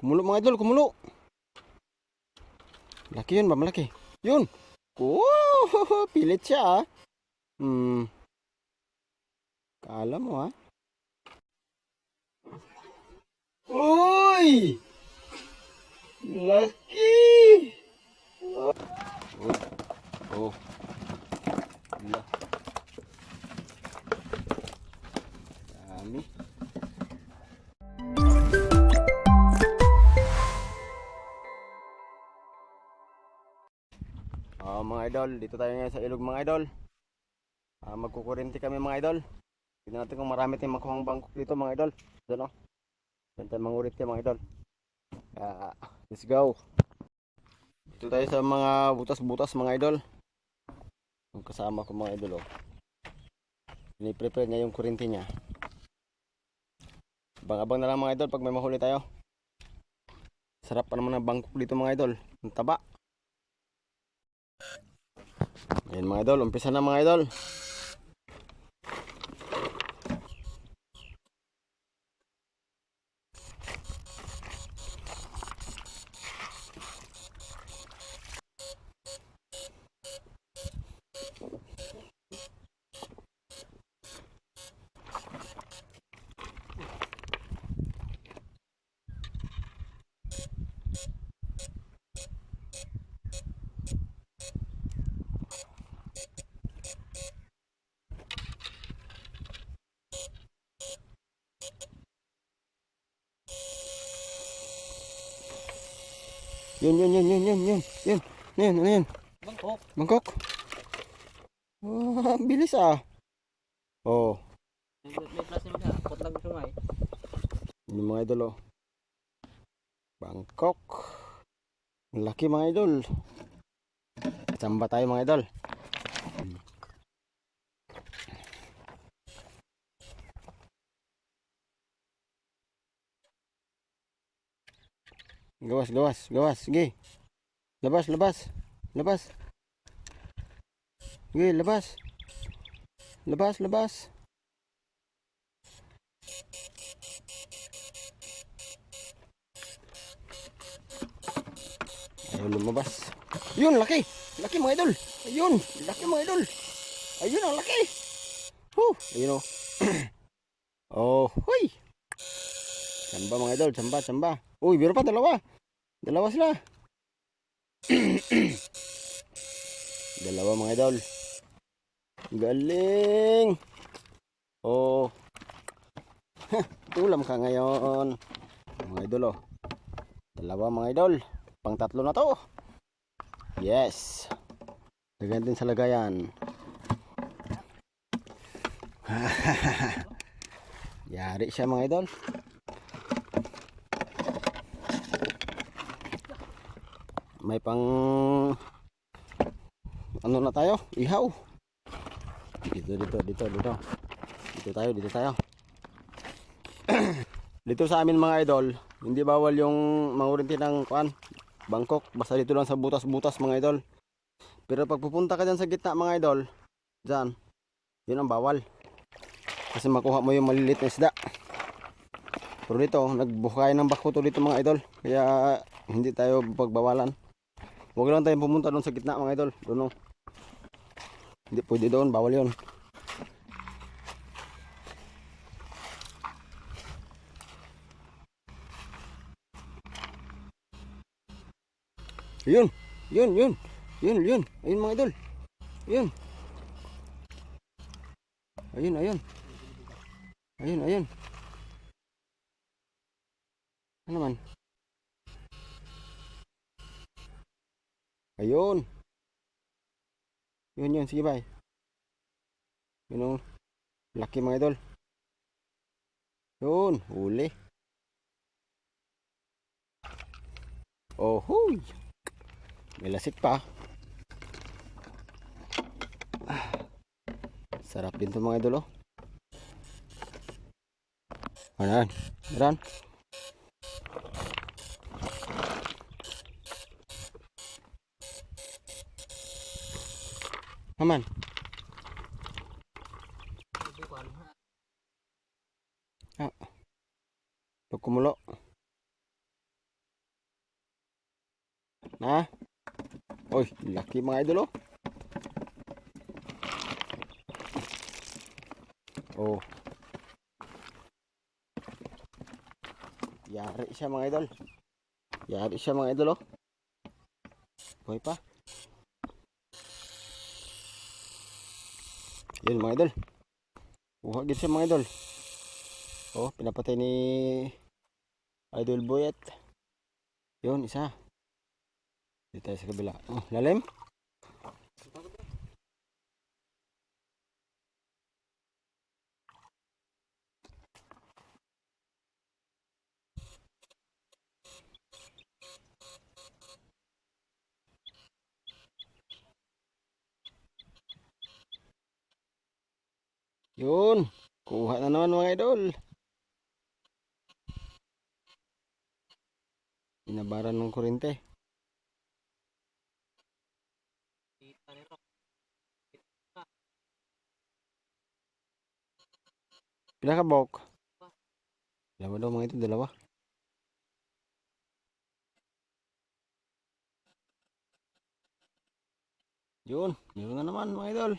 Kumulo mga idol, kumulo. Laki yun ba? Malaki. Yun. Oh, pilit siya ah. Kala mo ah. Uy! Laki! Oh. Oh. Wala. Dami. Mga idol, dito tayo ngayon sa ilog mga idol. Magkukurente kami mga idol. Tignan natin kung marami tayong makuhang bangkok dito mga idol. Doon o. Doon tayo mangurit kayo mga idol. Let's go. Dito tayo sa mga butas-butas mga idol. Yung kasama ko mga idol o. Piniprepare niya yung kurente niya. Abang-abang na lang mga idol pag may mahuli tayo. Sarap pa naman ng bangkok dito mga idol. Ang taba. Ayan mga idol, umpisa na mga idol. Yun. Ano yun? Bangkok. Bangkok. Oh, bilis ah. Oh. May plastic na. Potlag sumay. Yung mga idol oh. Bangkok. Laki mga idol. Samba tayo mga idol. Gawas. Sige. Labas. Sige, labas. Ayaw lumabas. Yun, laki. Laki mga idol. Ayun, laki mga idol. Ayun ang laki. Ayun oh. Oh, huy. Samba mga idol, samba. Uy, biro pa dalawa. Dalawa sila. Dalawa mga idol. Galing. Oh. Ulam ka ngayon. Mga idol oh. Dalawa mga idol. Pang tatlo na to. Yes. Lagyan din sa lagayan. Yari siya mga idol. May pang ano na tayo? Ihaw. Dito tayo. Dito sa amin mga idol, hindi bawal yung mangurinti ng bangkok. Basta dito lang sa butas-butas mga idol. Pero pag pupunta ka dyan sa gitna mga idol, dyan, yun ang bawal. Kasi makuha mo yung maliliit na isda. Pero dito, nagbukayan ng bakuto dito mga idol. Kaya hindi tayo pagbawalan. Huwag lang tayong pumunta doon sa gitna mga idol. Doon oh. Hindi pwede doon, bawal yun. Yun. Ayun mga idol. Yun. Ayun. Ano man? Ayun. Yun. Sige bye. Yun oh. Laki mga idol. Yun. Huli. Oh, huy. May lasik pa. Sarap din to mga idol oh. Ano yan? Aman. Pag kumulo. Na? Oy, laki mga idol oh. Oh. Yari siya mga idol. Yari siya mga idol oh. Buhay pa. Yun mga idol. Kuha gid siya mga idol. Oh, pinapatay ni Idol Boyet. Yun, isa. Dito tayo sa kabila. Oh, lalim. Yun. Kuha na naman mga idol. Inabaran ng kurente. Pila ka bok? Dalawa daw mga ito, dalawa. Yun, meron na naman mga idol.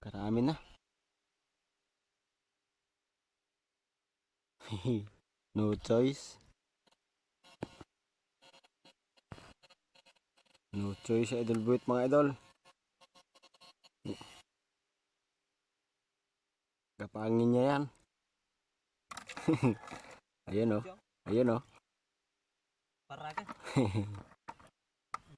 Karami na. No choice. No choice Idol Boyet mga idol. Kapangin niya yan. Ayun oh. Ayun oh. Paraga.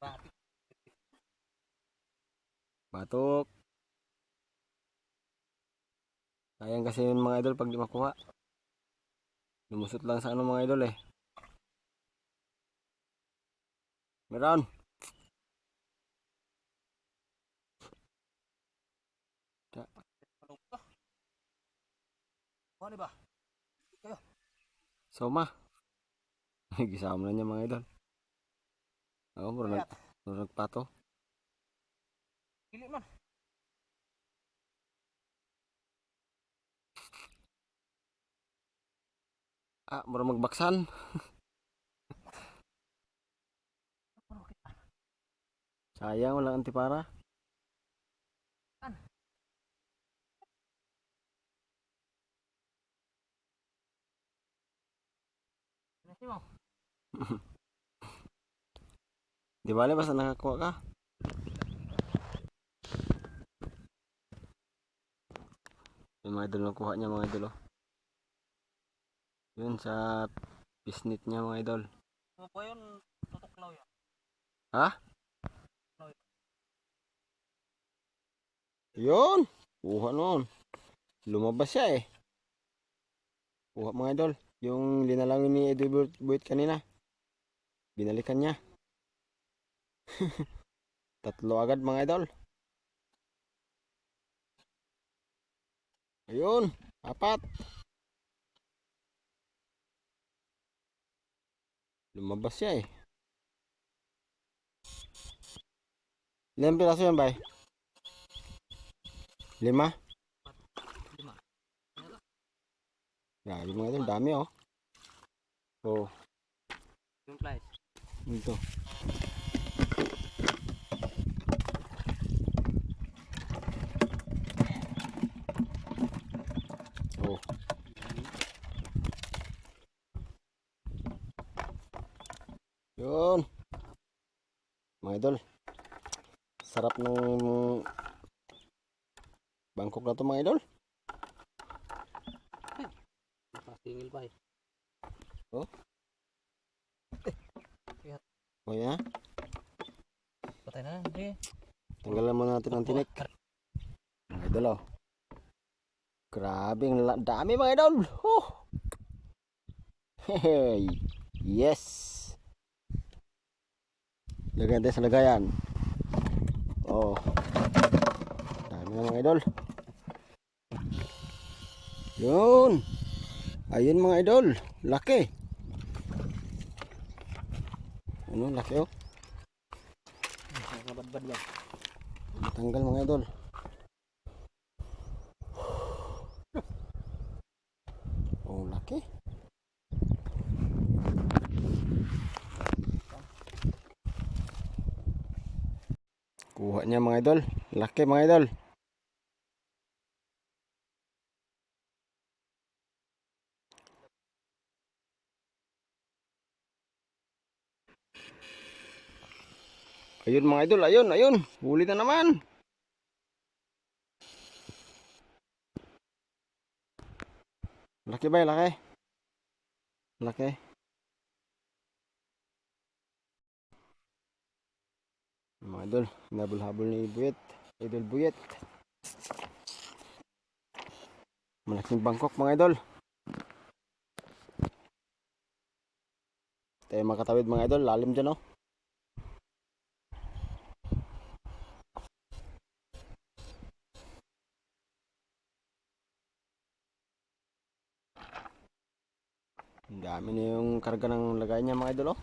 Batik. Batok. Sayang kasi yun mga idol pag di makuha. Lumusot lang sa ano mga idol eh. Meron. Ano ba? Soma. Gisama na niya mga idol. Oo, puro nagpato. Pili man. Ah, puro magbaksan. Sayang walang antipara. Nasi mo. Di bale basta nakakuha ka. Yung mga idol nakuha niya mga idol oh. Yun sa pisnit niya mga idol. Ano po yun? Tutuklaw yun. Ha? Yun. Kuha noon. Lumabas siya eh. Kuha mga idol. Yung linalangin ni Idol Boyet kanina. Binalikan niya. Tatlo agad mga idol. Ayun. Apat. Lumabas siya eh. Ilang piraso yan bay? 5? 5. Grabe mga idol. Dami oh. Oh. Yung flies. Ito. Oh. Yun. Mga idol. Sarap ng Bangkok na to mga idol. Nakasingil pa eh. Oh. Oh ya. Patay na. Sige. Tanggalan muna natin ang tinik. Mga idol oh. Grabe, dami mga idol. Oh. Hey. Yes. Lagayan tayo sa lagayan. Oh. Dami na mga idol. Yun. Ayun mga idol. Laki. Ano, laki oh. Nakabadbad ba? Tanggal mga idol. Oh, laki. Kuha niya mga idol. Laki mga idol. Ayun mga idol, ayun, ayun. Huli na naman. Laki ba? Laki. Laki. Mga idol, nabul-habol ni Buyet. Idol Buyet. Malaking bangkok mga idol. Tayo makatawid mga idol, lalim dyan oh. Ang dami na yung karga ng lagay niya mga idol oh.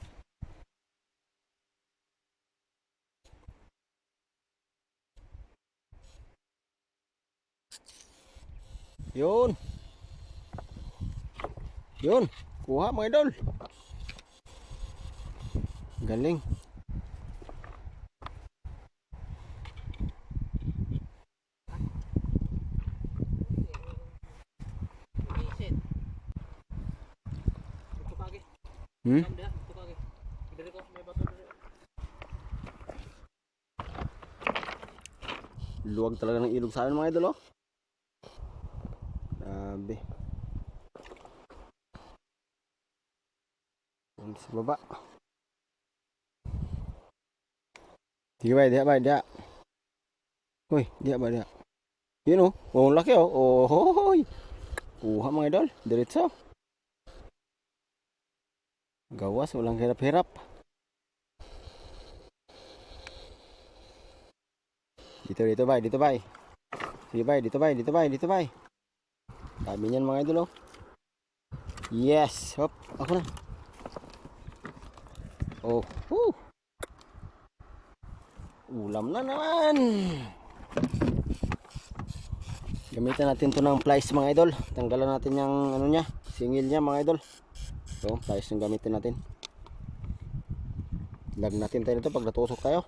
Yun. Yun. Kuha mga idol. Galing. Isit. Ito kage. Hmm? Ito kage. Diri ko may bato diri. Luwag talaga ng ilog sa amin mga idol oh. Grabe. Ang sa baba. Sige ba, diya ba, diya. Uy, diya ba, diya. Yun oh. Oh, laki oh. Oh, hoy. Kuha mga idol. Diretso. Gawas, walang hirap-hirap. Dito bay, dito bay. Sige bay, dito bay, dito bay, dito bay. Dami niyan mga idol oh. Yes, hop, ako na. Oh, whoo. Ulam na naman. Gamitan natin to ng plies mga idol. Tanggalan natin yung ano niya, singil niya mga idol. So, plies yung gamitin natin. Lag natin tayo dito pag natusok tayo.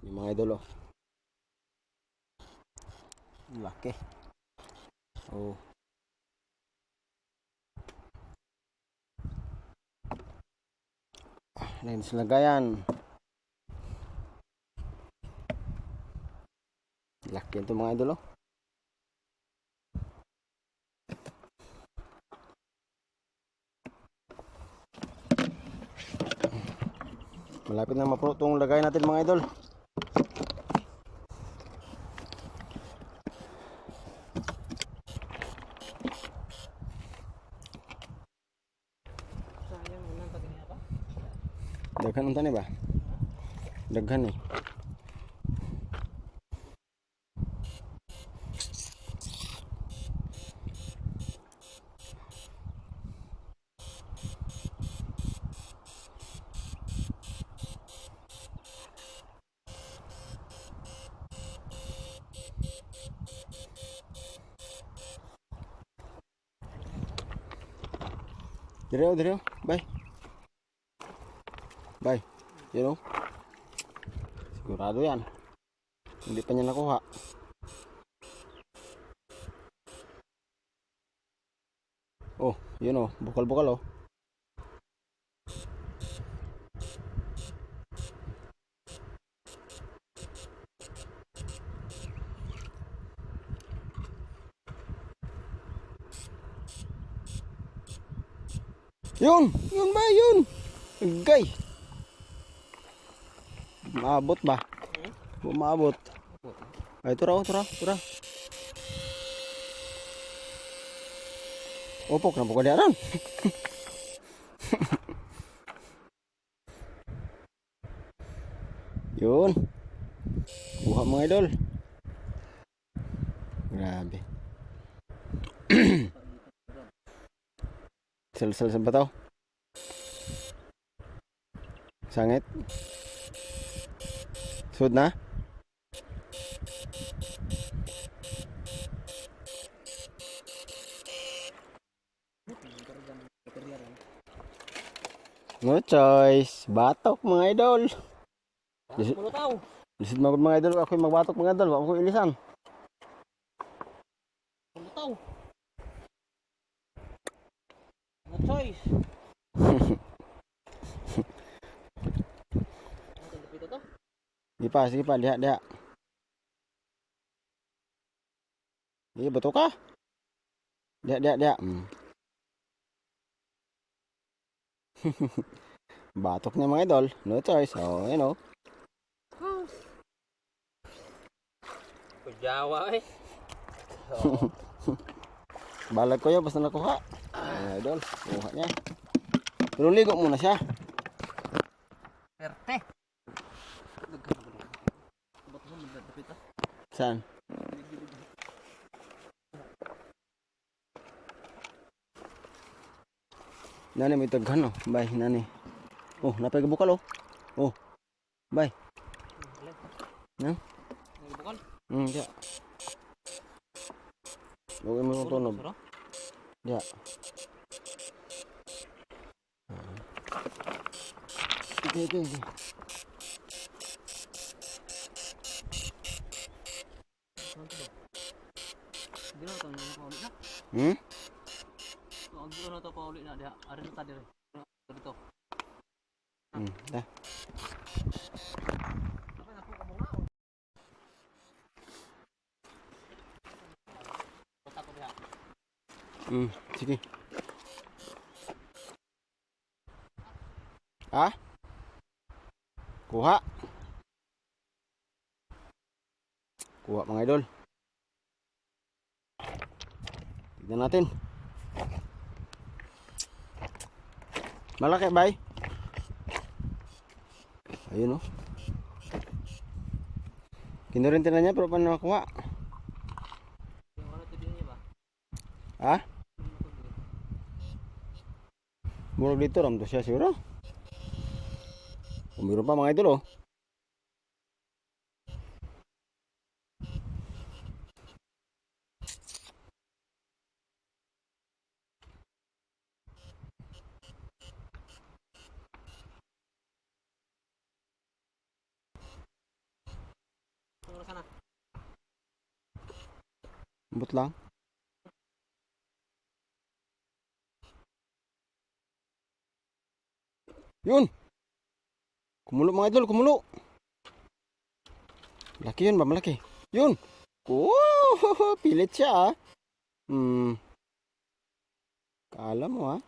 Yung mga idol oh. Laki. Oh. Lain sa lagayan. Laki ito mga idol oh. Malapit na mapuno itong lagay natin mga idol. Sayang naman pag niya pa. Daghan ang tani ba? Daghan eh. Dire, dire. Bye. Bye. You know? Sigurado yan. Hindi pa niya nakuha. Oh, yun oh. Bukal-bukal oh. Yun! Yun ba? Yun! Gay! Maabot ba? Maabot. Ay, ito raw, ito raw, ito raw. Opok na po ka diyan. Yun. Kuha mga idol. Grabe. Sal-sal sa bataw. Sangit. Sud na. No choice. Batok mga idol. Tapos mulutaw. Lisid magod mga idol. Ako magbatok mga idol. Ako ilisan. Mulutaw. No choice. Ano dito to? Sige pa. Lihat, lihat. Iya, betul kah? Lihat. Batoknya mga idol. No choice. Oh, you know. Jawa eh. Balag ko yun, basta nakuha. Mga idol, kuha niya. Pero ligo muna siya. Perte. Ba't mo magdadapit ah? Saan? Nani may taghan oh. Bay, nani. Oh, napay bukal oh. Oh. Bay. Yan. Bukal. Ya. Lugay mo yung tunog. Ya. Okay. Hindi na ito pauli na. Hmm? Hindi na ito pauli na. Ari na tadi rin. Dito. Dah. Sige. Ah? Kuha. Kuha mga idol. Tignan natin. Malaki bay. Ayun oh. Kinurintin na niya pero paano nakuha? Yung ano ito din niya ba? Ha? Murag dito ram to siya siguro. Meron pa mga idol oh. Kung sana. Ambot lang. Yun. Kumulo mga idol, kumulo. Laki yun ba, malaki? Yun. Oh, pilit siya ah. Kala mo ah.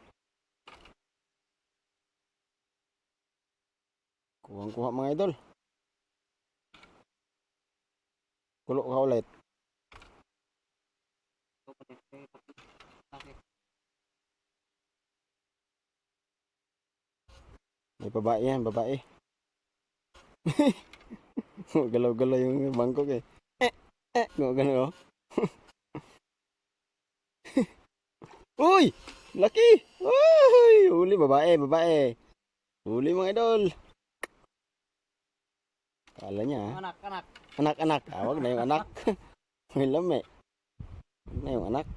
Kuha mga idol. Kulo ka ulit. May babae yan, babae. Galaw-galaw yung bangkok eh. Gano'n oh. Uy! Laki! Uy! Huli, babae. Huli mga idol. Kala niya ah. Anak. Anak. Wag na yung anak. May lami. Wag na yung anak.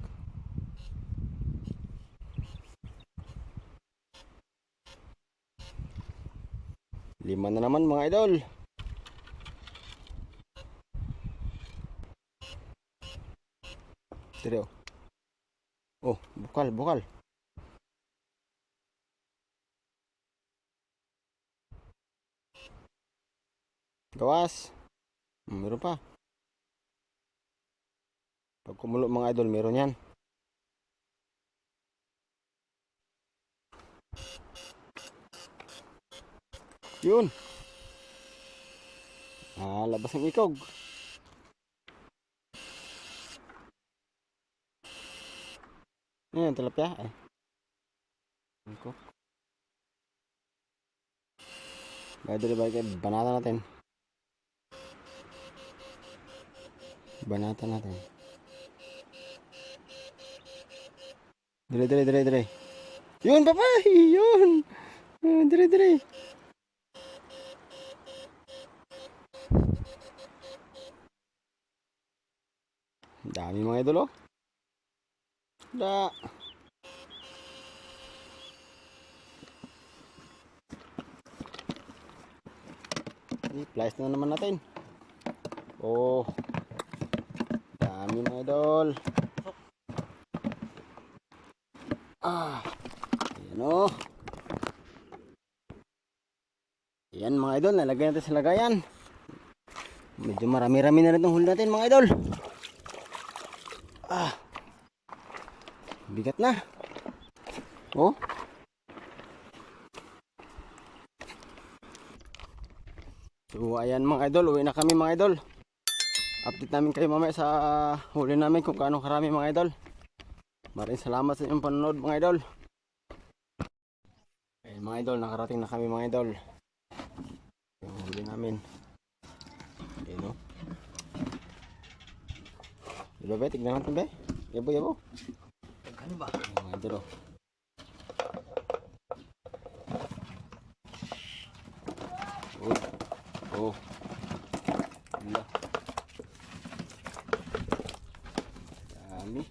Lima na naman mga idol. Tiri oh. Oh, bukal. Gawas. Meron pa. Pag kumulo mga idol, meron yan. Yun. Labas ng ikog. Ayan, tilapia. Ay. Ikog. Mga idol, banatan natin. Banatan natin. Dire. Yun, papay! Yun! Dire. Dami mga idol oh. Da. I-flies na naman natin. Oh. Dami mga idol. Ayan oh. Ayan mga idol, nalagay natin sa lagayan. Medyo marami-rami na rin itong huli natin mga idol. Bigat na. Oh. So ayan mga idol, uwi na kami mga idol. Update namin kayo mamaya sa huli namin kung kaano karami mga idol. Maraming salamat sa inyong panonood mga idol. Ayan mga idol, nakarating na kami mga idol. Yung huli namin. Ayan o. Diba ba? Tignan natin ba? Yabo yabo. Ano ba? Ayan mga idol o. Oh. Wala. Dami.